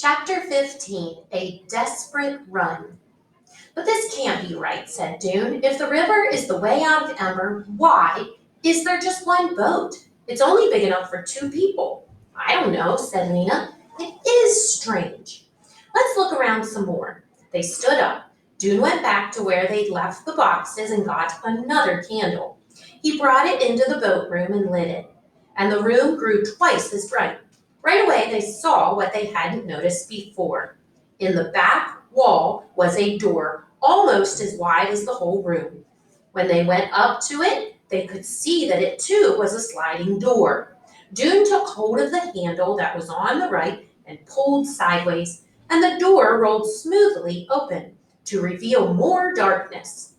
Chapter 15, A Desperate Run. But this can't be right, said Dune. If the river is the way out of Ember, why is there just one boat? It's only big enough for two people. I don't know, said Lena. It is strange. Let's look around some more. They stood up. Dune went back to where they'd left the boxes and got another candle. He brought it into the boat room and lit it, and the room grew twice as bright. Right away, they saw what they hadn't noticed before. In the back wall was a door almost as wide as the whole room. When they went up to it, they could see that it too was a sliding door. Dune took hold of the handle that was on the right and pulled sideways, and the door rolled smoothly open to reveal more darkness.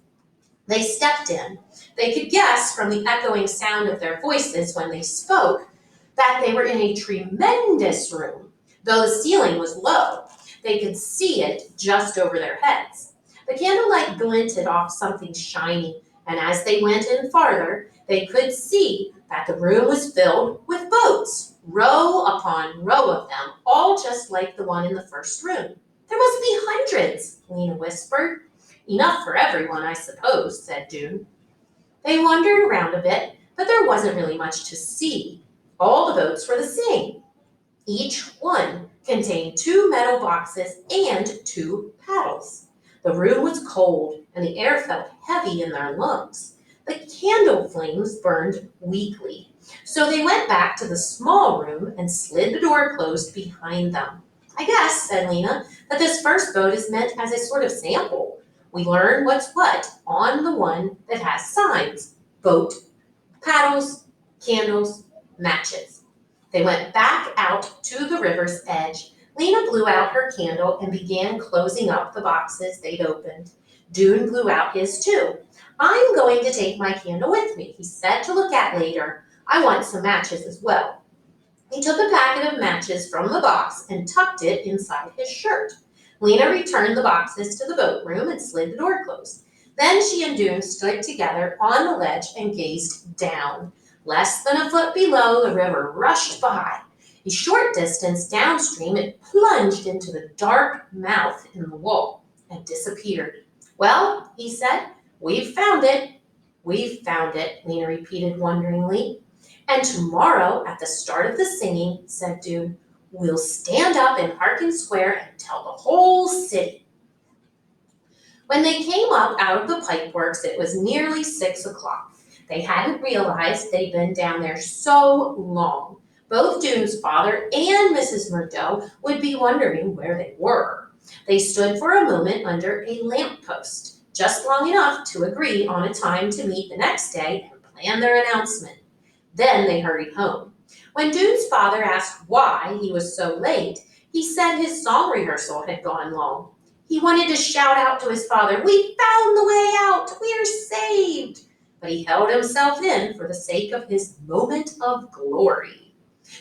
They stepped in. They could guess from the echoing sound of their voices when they spoke that they were in a tremendous room. Though the ceiling was low, they could see it just over their heads. The candlelight glinted off something shiny, and as they went in farther, they could see that the room was filled with boats, row upon row of them, all just like the one in the first room. There must be hundreds, Lena whispered. Enough for everyone, I suppose, said Dune. They wandered around a bit, but there wasn't really much to see. All the boats were the same. Each one contained two metal boxes and two paddles. The room was cold, and the air felt heavy in their lungs. The candle flames burned weakly, so they went back to the small room and slid the door closed behind them. I guess, said Lena, that this first boat is meant as a sort of sample. We learn what's what on the one that has signs: boat, paddles, candles, matches. They went back out to the river's edge. Lena blew out her candle and began closing up the boxes they'd opened. Dune blew out his too. I'm going to take my candle with me, he said, to look at later. I want some matches as well. He took a packet of matches from the box and tucked it inside his shirt. Lena returned the boxes to the boat room and slid the door closed. Then she and Dune stood together on the ledge and gazed down. Less than a foot below, the river rushed by. A short distance downstream, it plunged into the dark mouth in the wall and disappeared. Well, he said, we've found it. We've found it, Lena repeated wonderingly. And tomorrow, at the start of the singing, said Dune, we'll stand up in Harkin Square and tell the whole city. When they came up out of the pipeworks, it was nearly 6 o'clock. They hadn't realized they'd been down there so long. Both Dune's father and Mrs. Murdo would be wondering where they were. They stood for a moment under a lamppost, just long enough to agree on a time to meet the next day and plan their announcement. Then they hurried home. When Dune's father asked why he was so late, he said his song rehearsal had gone long. He wanted to shout out to his father, "We found the way out! We're saved!" But he held himself in for the sake of his moment of glory.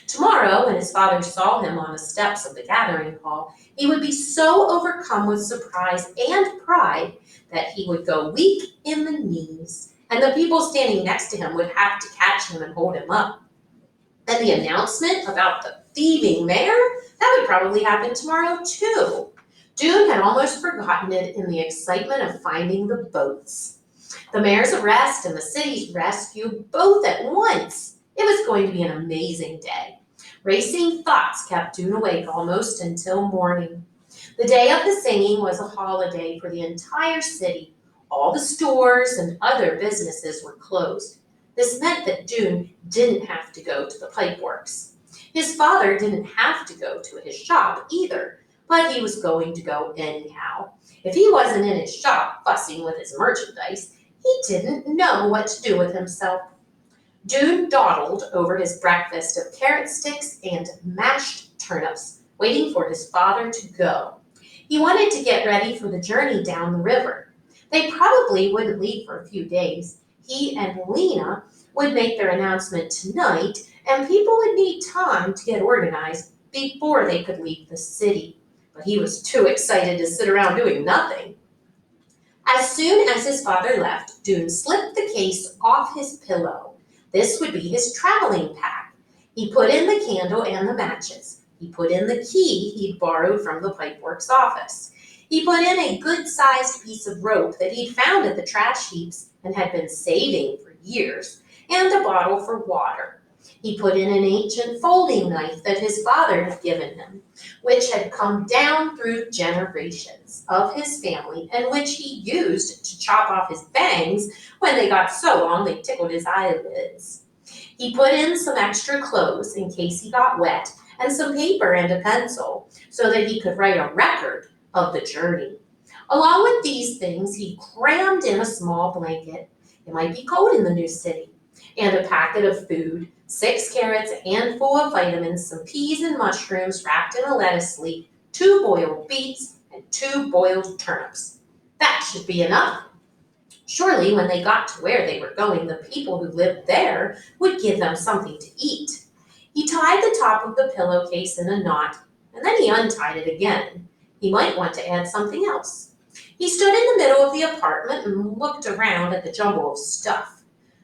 Tomorrow, when his father saw him on the steps of the gathering hall, he would be so overcome with surprise and pride that he would go weak in the knees, and the people standing next to him would have to catch him and hold him up. And the announcement about the thieving mayor, that would probably happen tomorrow too. Dune had almost forgotten it in the excitement of finding the boats. The mayor's arrest and the city's rescue, both at once. It was going to be an amazing day. Racing thoughts kept Dune awake almost until morning. The day of the singing was a holiday for the entire city. All the stores and other businesses were closed. This meant that Dune didn't have to go to the pipeworks. His father didn't have to go to his shop either, but he was going to go anyhow. If he wasn't in his shop fussing with his merchandise, he didn't know what to do with himself. Dune dawdled over his breakfast of carrot sticks and mashed turnips, waiting for his father to go. He wanted to get ready for the journey down the river. They probably wouldn't leave for a few days. He and Lena would make their announcement tonight, and people would need time to get organized before they could leave the city. But he was too excited to sit around doing nothing. As soon as his father left, Dune slipped the case off his pillow. This would be his traveling pack. He put in the candle and the matches. He put in the key he'd borrowed from the pipeworks office. He put in a good-sized piece of rope that he'd found at the trash heaps and had been saving for years, and a bottle for water. He put in an ancient folding knife that his father had given him, which had come down through generations of his family and which he used to chop off his bangs when they got so long they tickled his eyelids. He put in some extra clothes in case he got wet and some paper and a pencil so that he could write a record of the journey. Along with these things, he crammed in a small blanket. It might be cold in the new city. And a packet of food, 6 carrots, a handful of vitamins, some peas and mushrooms wrapped in a lettuce leaf, 2 boiled beets, and 2 boiled turnips. That should be enough. Surely, when they got to where they were going, the people who lived there would give them something to eat. He tied the top of the pillowcase in a knot, and then he untied it again. He might want to add something else. He stood in the middle of the apartment and looked around at the jumble of stuff.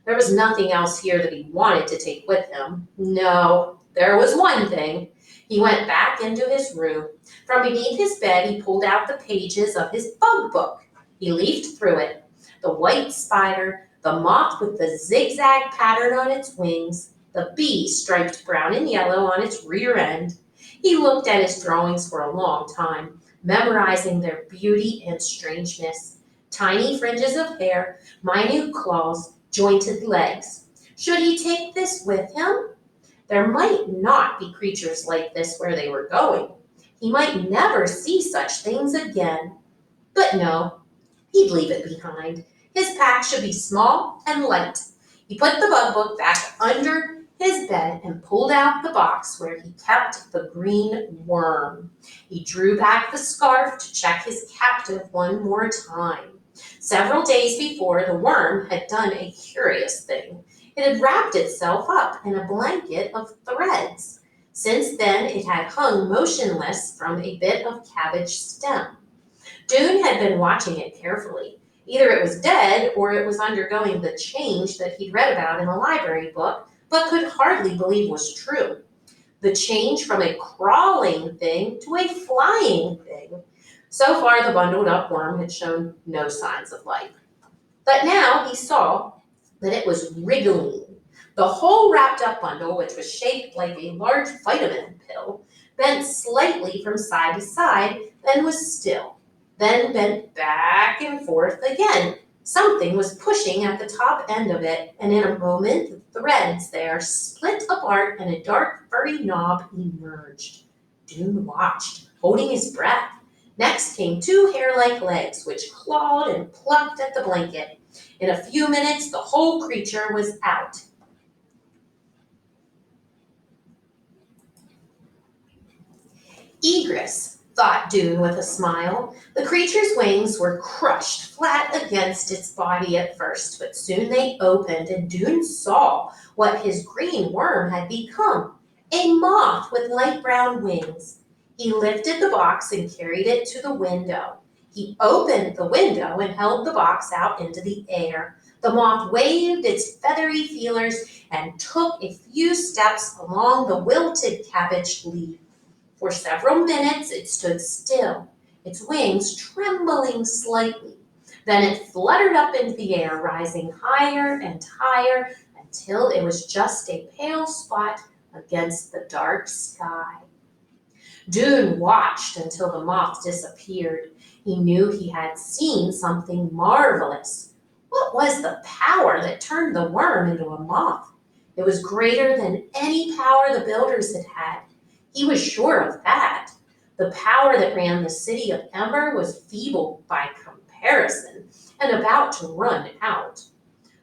There was nothing else here that he wanted to take with him. No, there was one thing. He went back into his room. From beneath his bed, he pulled out the pages of his bug book. He leafed through it. The white spider, the moth with the zigzag pattern on its wings, the bee striped brown and yellow on its rear end. He looked at his drawings for a long time, memorizing their beauty and strangeness. Tiny fringes of hair, minute claws, jointed legs. Should he take this with him? There might not be creatures like this where they were going. He might never see such things again. But no, he'd leave it behind. His pack should be small and light. He put the bug book back under his bed and pulled out the box where he kept the green worm. He drew back the scarf to check his captive one more time. Several days before, the worm had done a curious thing. It had wrapped itself up in a blanket of threads. Since then, it had hung motionless from a bit of cabbage stem. Dune had been watching it carefully. Either it was dead or it was undergoing the change that he'd read about in a library book, but could hardly believe was true. The change from a crawling thing to a flying thing. So far, the bundled up worm had shown no signs of life. But now he saw that it was wriggling. The whole wrapped up bundle, which was shaped like a large vitamin pill, bent slightly from side to side, then was still. Then bent back and forth again. Something was pushing at the top end of it, and in a moment the threads there split apart and a dark furry knob emerged. Dune watched, holding his breath. Next came 2 hair-like legs, which clawed and plucked at the blanket. In a few minutes, the whole creature was out. Egress, thought Dune with a smile. The creature's wings were crushed flat against its body at first, but soon they opened, and Dune saw what his green worm had become, a moth with light brown wings. He lifted the box and carried it to the window. He opened the window and held the box out into the air. The moth waved its feathery feelers and took a few steps along the wilted cabbage leaf. For several minutes it stood still, its wings trembling slightly. Then it fluttered up into the air, rising higher and higher until it was just a pale spot against the dark sky. Dune watched until the moth disappeared. He knew he had seen something marvelous. What was the power that turned the worm into a moth? It was greater than any power the builders had had. He was sure of that. The power that ran the city of Ember was feeble by comparison and about to run out.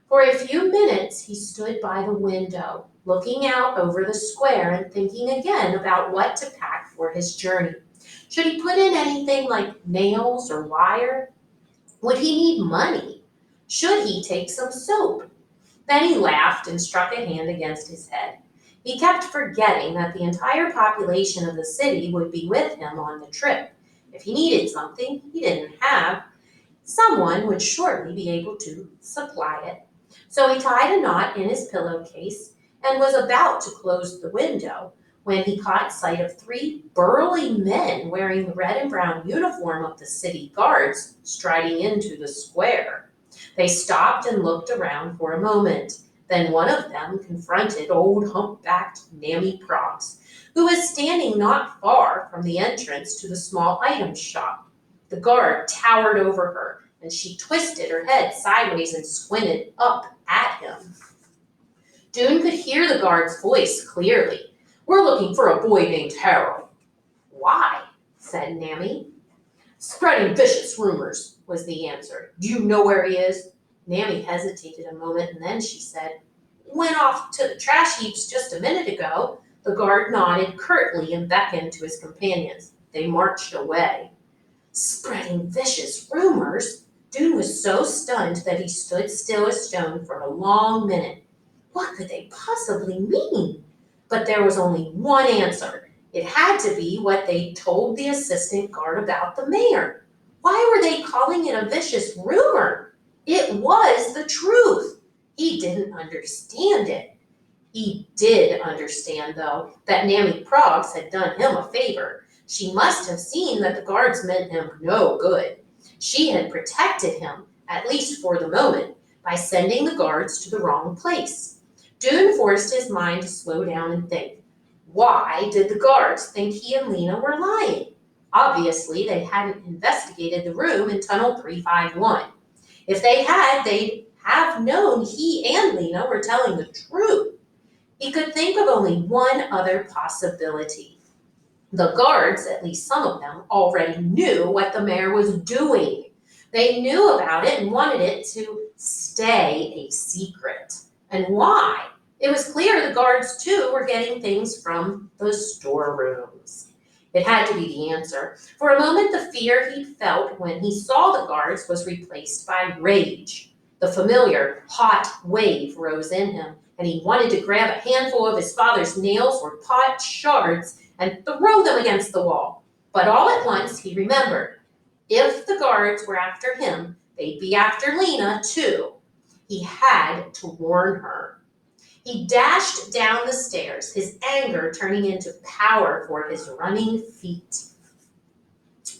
For a few minutes he stood by the window, looking out over the square and thinking again about what to pack for his journey. Should he put in anything like nails or wire? Would he need money? Should he take some soap? Then he laughed and struck a hand against his head. He kept forgetting that the entire population of the city would be with him on the trip. If he needed something he didn't have, someone would surely be able to supply it. So he tied a knot in his pillowcase and was about to close the window when he caught sight of three burly men wearing the red and brown uniform of the city guards striding into the square. They stopped and looked around for a moment. Then one of them confronted old humpbacked Mammy Progs, who was standing not far from the entrance to the small item shop. The guard towered over her, and she twisted her head sideways and squinted up at him. Dune could hear the guard's voice clearly. "We're looking for a boy named Harold." "Why?" said Nammy. "Spreading vicious rumors," was the answer. "Do you know where he is?" Nammy hesitated a moment, and then she said, "Went off to the trash heaps just a minute ago." The guard nodded curtly and beckoned to his companions. They marched away. Spreading vicious rumors? Dune was so stunned that he stood still as stone for a long minute. What could they possibly mean? But there was only one answer. It had to be what they told the assistant guard about the mayor. Why were they calling it a vicious rumor? It was the truth. He didn't understand it. He did understand, though, that Nammy Proggs had done him a favor. She must have seen that the guards meant him no good. She had protected him, at least for the moment, by sending the guards to the wrong place. Dune forced his mind to slow down and think. Why did the guards think he and Lena were lying? Obviously, they hadn't investigated the room in Tunnel 351. If they had, they'd have known he and Lena were telling the truth. He could think of only one other possibility. The guards, at least some of them, already knew what the mayor was doing. They knew about it and wanted it to stay a secret. And why? It was clear the guards, too, were getting things from the storerooms. It had to be the answer. For a moment, the fear he felt when he saw the guards was replaced by rage. The familiar, hot wave rose in him, and he wanted to grab a handful of his father's nails or pot shards and throw them against the wall. But all at once, he remembered. If the guards were after him, they'd be after Lena, too. He had to warn her. He dashed down the stairs, his anger turning into power for his running feet.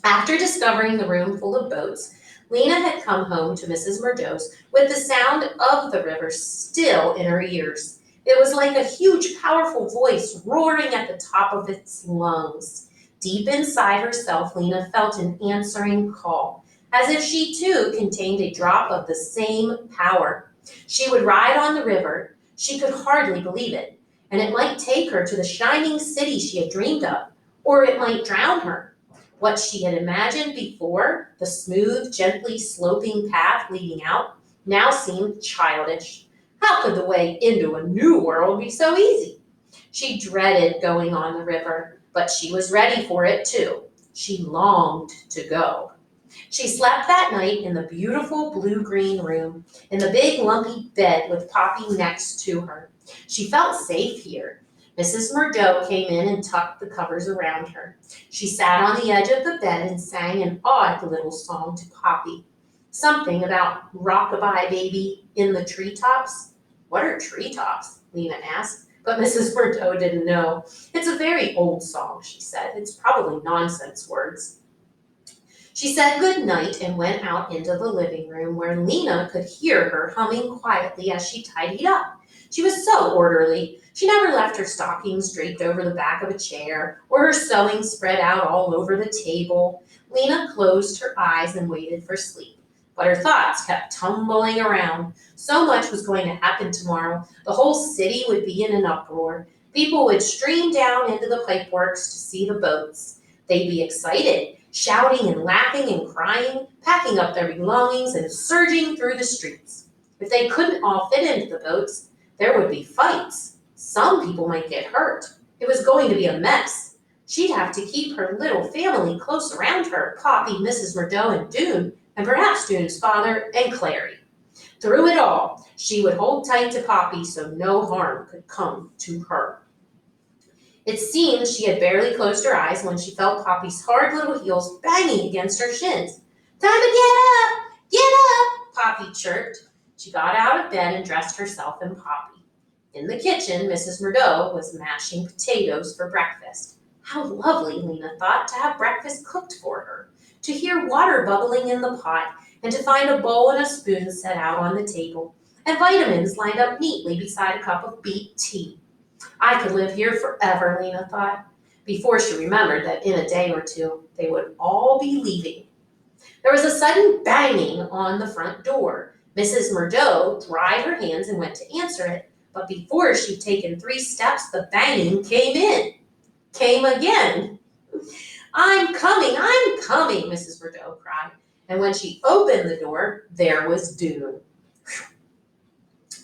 After discovering the room full of boats, Lena had come home to Mrs. Murdo's with the sound of the river still in her ears. It was like a huge, powerful voice roaring at the top of its lungs. Deep inside herself, Lena felt an answering call, as if she too contained a drop of the same power. She would ride on the river. She could hardly believe it, and it might take her to the shining city she had dreamed of, or it might drown her. What she had imagined before, the smooth, gently sloping path leading out, now seemed childish. How could the way into a new world be so easy? She dreaded going on the river, but she was ready for it too. She longed to go. She slept that night in the beautiful blue-green room, in the big lumpy bed with Poppy next to her. She felt safe here. Mrs. Murdo came in and tucked the covers around her. She sat on the edge of the bed and sang an odd little song to Poppy. Something about rock-a-bye baby in the treetops. What are treetops? Lena asked, but Mrs. Murdo didn't know. It's a very old song, she said. It's probably nonsense words. She said good night and went out into the living room where Lena could hear her humming quietly as she tidied up. She was so orderly. She never left her stockings draped over the back of a chair or her sewing spread out all over the table. Lena closed her eyes and waited for sleep. But her thoughts kept tumbling around. So much was going to happen tomorrow. The whole city would be in an uproar. People would stream down into the pipeworks to see the boats. They'd be excited, shouting and laughing and crying, packing up their belongings and surging through the streets. If they couldn't all fit into the boats, there would be fights. Some people might get hurt. It was going to be a mess. She'd have to keep her little family close around her, Poppy, Mrs. Murdo, and Dune, and perhaps Dune's father and Clary. Through it all, she would hold tight to Poppy so no harm could come to her. It seemed she had barely closed her eyes when she felt Poppy's hard little heels banging against her shins. "Time to get up! Get up!" Poppy chirped. She got out of bed and dressed herself and Poppy. In the kitchen, Mrs. Murdo was mashing potatoes for breakfast. How lovely, Lena thought, to have breakfast cooked for her, to hear water bubbling in the pot, and to find a bowl and a spoon set out on the table, and vitamins lined up neatly beside a cup of beet tea. I could live here forever, Lena thought, before she remembered that in a day or two they would all be leaving. There was a sudden banging on the front door. Mrs. Murdo dried her hands and went to answer it, but before she'd taken 3 steps, the banging came again. I'm coming, Mrs. Murdo cried. And when she opened the door, there was Dune.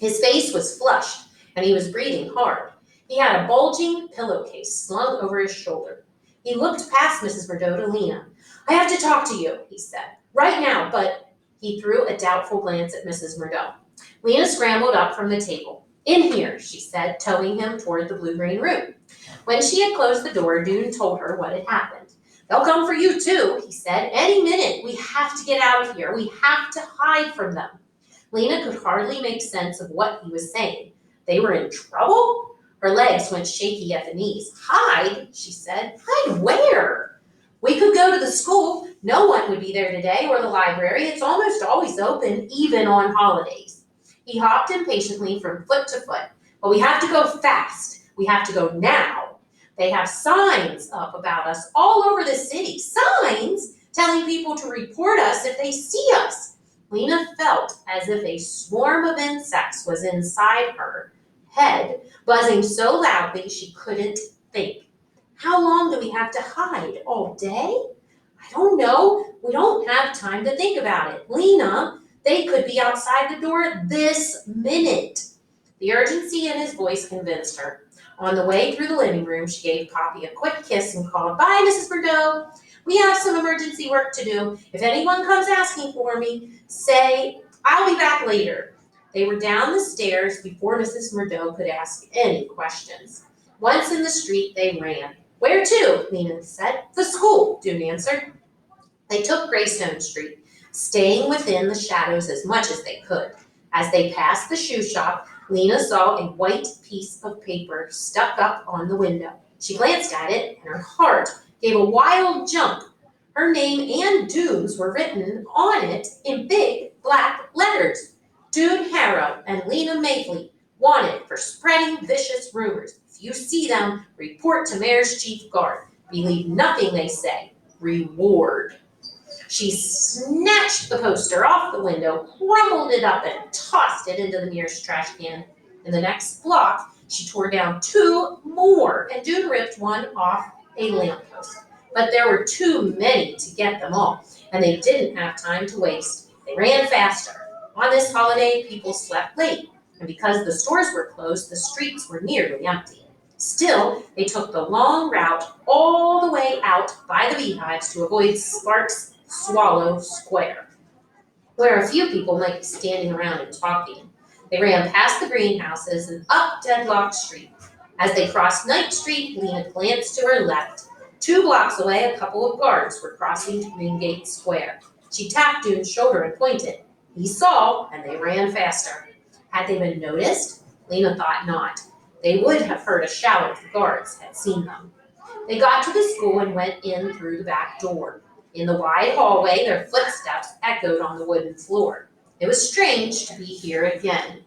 His face was flushed, and he was breathing hard. He had a bulging pillowcase slung over his shoulder. He looked past Mrs. Murdo to Lena. I have to talk to you, he said. Right now, but he threw a doubtful glance at Mrs. Murdo. Lena scrambled up from the table. In here, she said, towing him toward the blue-green room. When she had closed the door, Dune told her what had happened. They'll come for you too, he said. Any minute. We have to get out of here. We have to hide from them. Lena could hardly make sense of what he was saying. They were in trouble? Her legs went shaky at the knees. Hide, she said. Hide where? We could go to the school. No one would be there today, or the library. It's almost always open, even on holidays. He hopped impatiently from foot to foot. But we have to go fast. We have to go now. They have signs up about us all over the city. Signs telling people to report us if they see us. Lena felt as if a swarm of insects was inside her head, buzzing so loudly she couldn't think. How long do we have to hide? All day? I don't know. We don't have time to think about it. Lena, they could be outside the door this minute. The urgency in his voice convinced her. On the way through the living room, she gave Poppy a quick kiss and called, Bye, Mrs. Murdo. We have some emergency work to do. If anyone comes asking for me, say, I'll be back later. They were down the stairs before Mrs. Murdo could ask any questions. Once in the street, they ran. Where to? Lena said. The school, Dune answered. They took Greystone Street, staying within the shadows as much as they could. As they passed the shoe shop, Lena saw a white piece of paper stuck up on the window. She glanced at it, and her heart gave a wild jump. Her name and Dune's were written on it in big black letters. Dune Harrow and Lena Mavely, wanted for spreading vicious rumors. If you see them, report to Mayor's Chief Guard. Believe nothing they say. Reward. She snatched the poster off the window, crumpled it up, and tossed it into the nearest trash can. In the next block, she tore down 2 more, and Dune ripped one off a lamppost. But there were too many to get them all, and they didn't have time to waste. They ran faster. On this holiday, people slept late, and because the stores were closed, the streets were nearly empty. Still, they took the long route all the way out by the beehives to avoid Sparks Swallow Square, where a few people might be standing around and talking. They ran past the greenhouses and up Deadlock Street. As they crossed Ninth Street, Lena glanced to her left. 2 blocks away, a couple of guards were crossing to Greengate Square. She tapped Dune's shoulder and pointed. He saw, and they ran faster. Had they been noticed? Lena thought not. They would have heard a shout if the guards had seen them. They got to the school and went in through the back door. In the wide hallway, their footsteps echoed on the wooden floor. It was strange to be here again,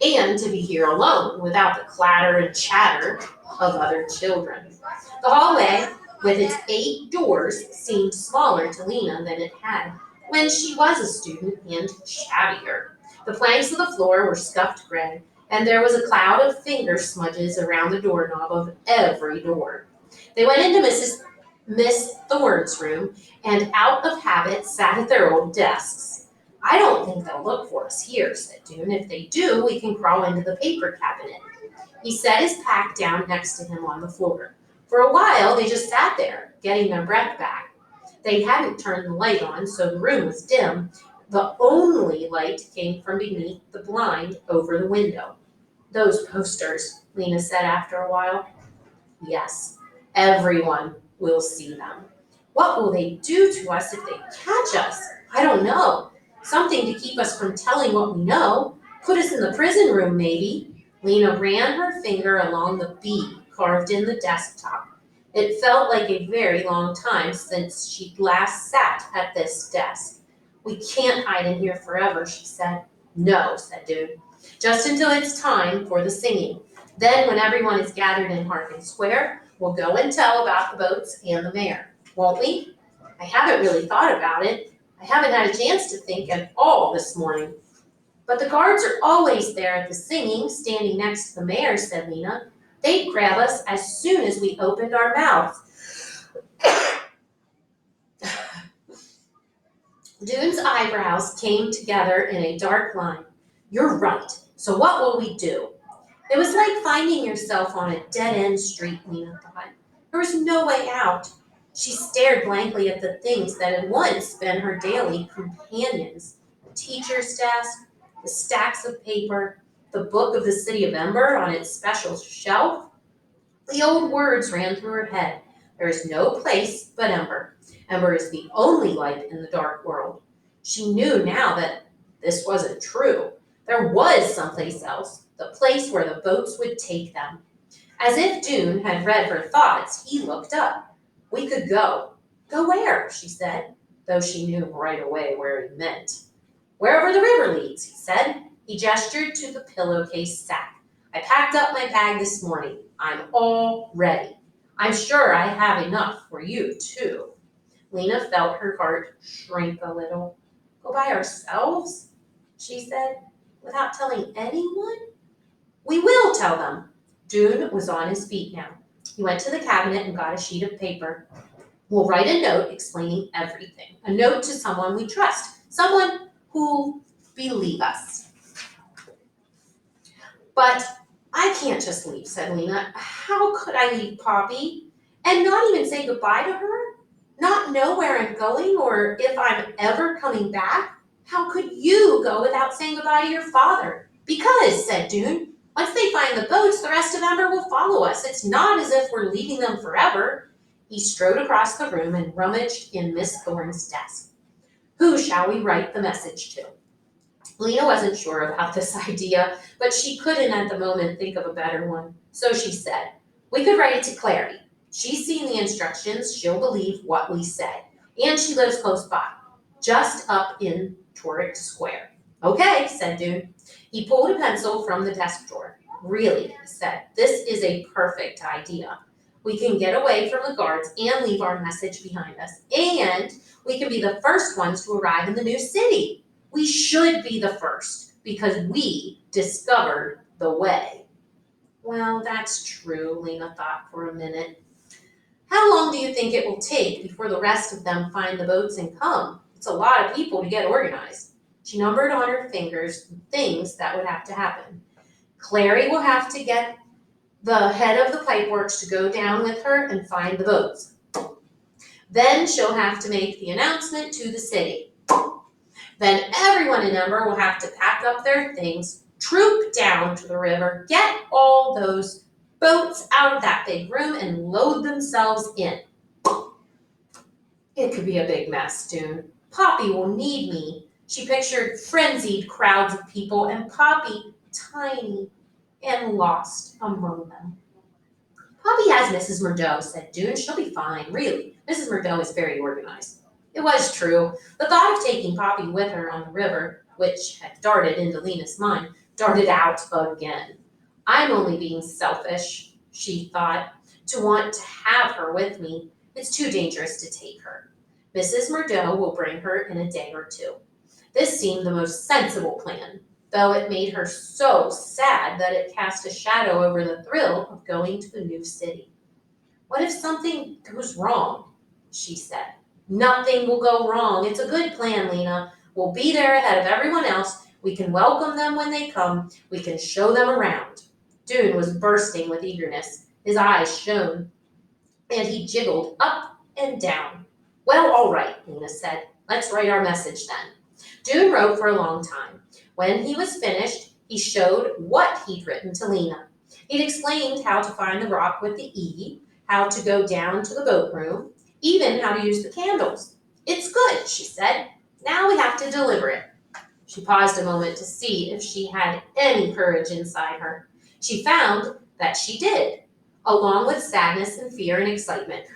and to be here alone without the clatter and chatter of other children. The hallway, with its 8 doors, seemed smaller to Lena than it had when she was a student and shabbier. The planks of the floor were scuffed gray, and there was a cloud of finger smudges around the doorknob of every door. They went into Miss Thorne's room, and out of habit sat at their old desks. I don't think they'll look for us here, said Dune. If they do, we can crawl into the paper cabinet. He set his pack down next to him on the floor. For a while, they just sat there, getting their breath back. They hadn't turned the light on, so the room was dim. The only light came from beneath the blind over the window. Those posters, Lena said after a while. Yes, everyone will see them. What will they do to us if they catch us? I don't know. Something to keep us from telling what we know. Put us in the prison room, maybe. Lena ran her finger along the B carved in the desktop. It felt like a very long time since she'd last sat at this desk. We can't hide in here forever, she said. No, said Dude. Just until it's time for the singing. Then, when everyone is gathered in Harkin Square, we'll go and tell about the boats and the mayor. Won't we? I haven't really thought about it. I haven't had a chance to think at all this morning. But the guards are always there at the singing, standing next to the mayor, said Lena. They'd grab us as soon as we opened our mouths. Dune's eyebrows came together in a dark line. You're right. So what will we do? It was like finding yourself on a dead-end street, Lena thought. There was no way out. She stared blankly at the things that had once been her daily companions. The teacher's desk, the stacks of paper, the book of the city of Ember on its special shelf. The old words ran through her head. There is no place but Ember. Ember is the only light in the dark world. She knew now that this wasn't true. There was someplace else, the place where the boats would take them. As if Dune had read her thoughts, he looked up. We could go. Go where? She said, though she knew right away where he meant. Wherever the river leads, he said. He gestured to the pillowcase sack. I packed up my bag this morning. I'm all ready. I'm sure I have enough for you, too. Lena felt her heart shrink a little. Go by ourselves? She said, without telling anyone? We will tell them. Dune was on his feet now. He went to the cabinet and got a sheet of paper. We'll write a note explaining everything. A note to someone we trust. Someone who'll believe us. But I can't just leave, said Lena. How could I leave Poppy? And not even say goodbye to her? Not know where I'm going or if I'm ever coming back? How could you go without saying goodbye to your father? Because, said Dune, once they find the boats, the rest of Ember will follow us. It's not as if we're leaving them forever. He strode across the room and rummaged in Miss Thorne's desk. Who shall we write the message to? Lena wasn't sure about this idea, but she couldn't at the moment think of a better one. So she said, we could write it to Clary. She's seen the instructions. She'll believe what we say. And she lives close by, just up in Torrick Square. Okay, said Dune. He pulled a pencil from the desk drawer. Really, he said, this is a perfect idea. We can get away from the guards and leave our message behind us. And we can be the first ones to arrive in the new city. We should be the first because we discovered the way. Well, that's true, Lena thought for a minute. How long do you think it will take before the rest of them find the boats and come? It's a lot of people to get organized. She numbered on her fingers the things that would have to happen. Clary will have to get the head of the pipeworks to go down with her and find the boats. Then she'll have to make the announcement to the city. Then everyone in Ember will have to pack up their things, troop down to the river, get all those boats out of that big room and load themselves in. It could be a big mess, Dune. Poppy will need me. She pictured frenzied crowds of people and Poppy tiny and lost among them. Poppy has Mrs. Murdo, said Dune. She'll be fine, really. Mrs. Murdo is very organized. It was true. The thought of taking Poppy with her on the river, which had darted into Lena's mind, darted out again. I'm only being selfish, she thought, to want to have her with me. It's too dangerous to take her. Mrs. Murdo will bring her in a day or two. This seemed the most sensible plan, though it made her so sad that it cast a shadow over the thrill of going to the new city. What if something goes wrong? She said. Nothing will go wrong. It's a good plan, Lena. We'll be there ahead of everyone else. We can welcome them when they come. We can show them around. Dune was bursting with eagerness. His eyes shone, and he jiggled up and down. Well, all right, Lena said. Let's write our message then. Dune wrote for a long time. When he was finished, he showed what he'd written to Lena. He'd explained how to find the rock with the E, how to go down to the boat room, even how to use the candles. It's good, she said. Now we have to deliver it. She paused a moment to see if she had any courage inside her. She found that she did, along with sadness and fear and excitement.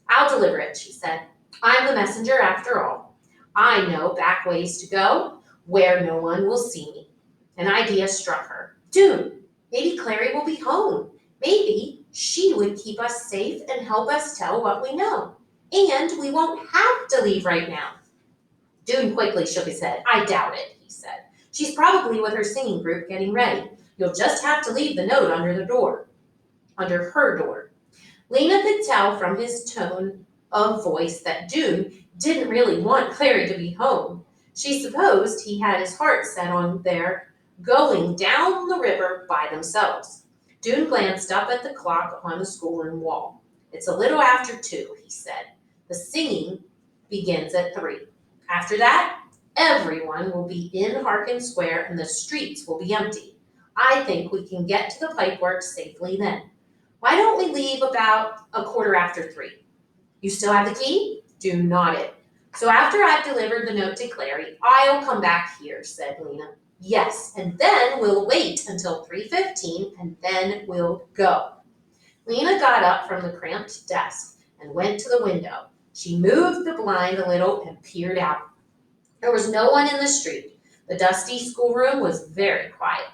I'll deliver it, she said. I'm the messenger after all. I know back ways to go where no one will see me. An idea struck her. Dude, maybe Clary will be home. Maybe she would keep us safe and help us tell what we know. And we won't have to leave right now. Dune quickly shook his head. I doubt it, he said. She's probably with her singing group getting ready. You'll just have to leave the note under her door. Lena could tell from his tone of voice that Dune didn't really want Clary to be home. She supposed he had his heart set on their going down the river by themselves. Dune glanced up at the clock on the schoolroom wall. It's a little after 2, he said. The singing begins at 3. After that, everyone will be in Harkin Square and the streets will be empty. I think we can get to the pipeworks safely then. Why don't we leave about a quarter after 3? You still have the key? Dune nodded. So after I've delivered the note to Clary, I'll come back here, said Lena. Yes, and then we'll wait until 3:15 and then we'll go. Lena got up from the cramped desk and went to the window. She moved the blind a little and peered out. There was no one in the street. The dusty schoolroom was very quiet.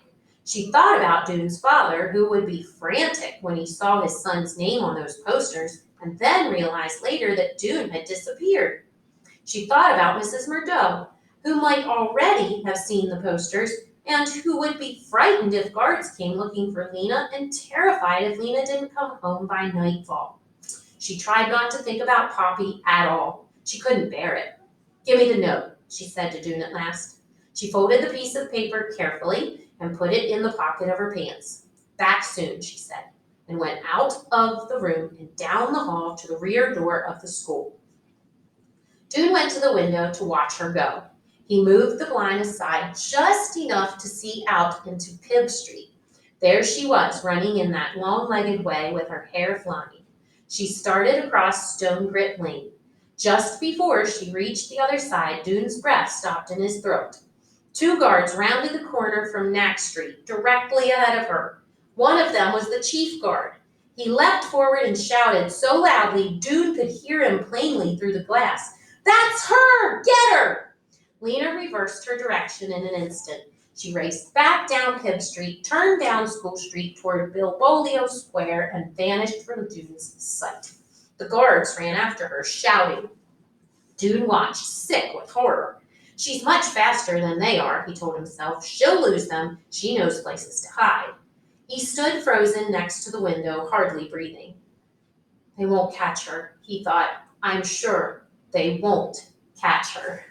She thought about Dune's father, who would be frantic when he saw his son's name on those posters, and then realized later that Dune had disappeared. She thought about Mrs. Murdo, who might already have seen the posters, and who would be frightened if guards came looking for Lena, and terrified if Lena didn't come home by nightfall. She tried not to think about Poppy at all. She couldn't bear it. Give me the note, she said to Dune at last. She folded the piece of paper carefully and put it in the pocket of her pants. Back soon, she said, and went out of the room and down the hall to the rear door of the school. Dune went to the window to watch her go. He moved the blind aside just enough to see out into Pibb Street. There she was, running in that long-legged way with her hair flying. She started across Stone Grit Lane. Just before she reached the other side, Dune's breath stopped in his throat. 2 guards rounded the corner from Knack Street, directly ahead of her. One of them was the chief guard. He leapt forward and shouted so loudly Dune could hear him plainly through the glass. That's her! Get her! Lena reversed her direction in an instant. She raced back down Pibb Street, turned down School Street toward Bilbolio Square, and vanished from Dune's sight. The guards ran after her, shouting. Dune watched, sick with horror. She's much faster than they are, he told himself. She'll lose them. She knows places to hide. He stood frozen next to the window, hardly breathing. They won't catch her, he thought. I'm sure they won't catch her.